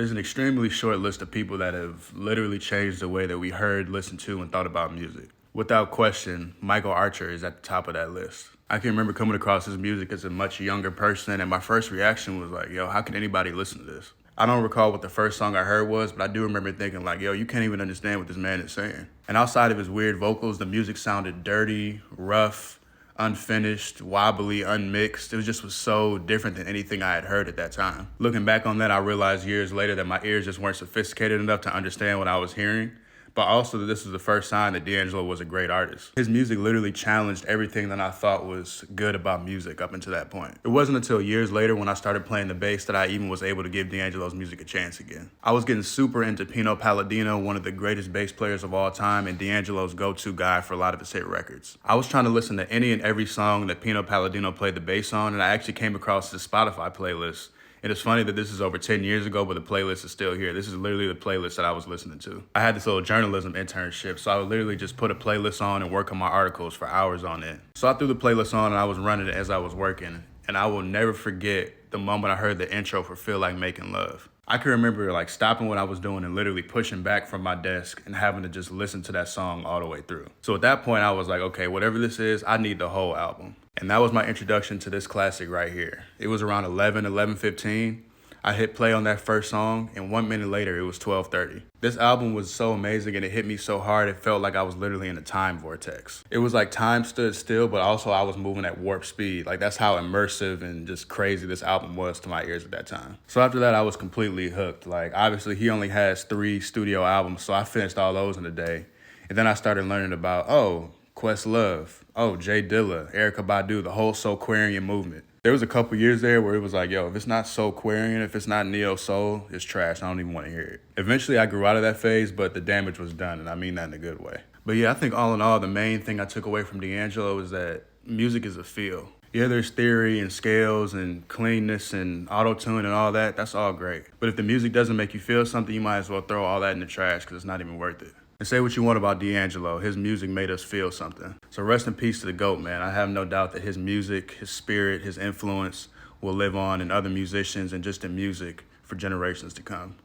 There's an extremely short list of people that have literally changed the way that we heard, listened to, and thought about music. Without question, Michael Archer is at the top of that list. I can remember coming across his music as a much younger person, and my first reaction was like, yo, how can anybody listen to this? I don't recall what the first song I heard was, but I do remember thinking like, yo, you can't even understand what this man is saying. And outside of his weird vocals, the music sounded dirty, rough, unfinished, wobbly, unmixed. Was so different than anything I had heard at that time. Looking back on that, I realized years later that my ears just weren't sophisticated enough to understand what I was hearing, but also that this was the first sign that D'Angelo was a great artist. His music literally challenged everything that I thought was good about music up until that point. It wasn't until years later when I started playing the bass that I even was able to give D'Angelo's music a chance again. I was getting super into Pino Palladino, one of the greatest bass players of all time, and D'Angelo's go-to guy for a lot of his hit records. I was trying to listen to any and every song that Pino Palladino played the bass on, and I actually came across his Spotify playlist. And it's funny that this is over 10 years ago, but the playlist is still here. This is literally the playlist that I was listening to. I had this little journalism internship, so I would literally just put a playlist on and work on my articles for hours on it. So I threw the playlist on and I was running it as I was working. And I will never forget the moment I heard the intro for Feel Like Making Love. I can remember like stopping what I was doing and literally pushing back from my desk and having to just listen to that song all the way through. So at that point, I was like, okay, whatever this is, I need the whole album. And that was my introduction to this classic right here. It was around 11:15. I hit play on that first song, and 1 minute later, it was 12:30. This album was so amazing, and it hit me so hard, it felt like I was literally in a time vortex. It was like time stood still, but also I was moving at warp speed. Like, that's how immersive and just crazy this album was to my ears at that time. So after that, I was completely hooked. Like, obviously, he only has 3 studio albums, so I finished all those in a day. And then I started learning about, Questlove, Jay Dilla, Erykah Badu, the whole Soulquarian movement. There was a couple years there where it was like, yo, if it's not Soulquarian, if it's not neo soul, it's trash. I don't even want to hear it. Eventually, I grew out of that phase, but the damage was done, and I mean that in a good way. But yeah, I think all in all, the main thing I took away from D'Angelo is that music is a feel. Yeah, there's theory and scales and cleanness and auto-tune and all that. That's all great. But if the music doesn't make you feel something, you might as well throw all that in the trash because it's not even worth it. And say what you want about D'Angelo, his music made us feel something. So rest in peace to the GOAT, man. I have no doubt that his music, his spirit, his influence will live on in other musicians and just in music for generations to come.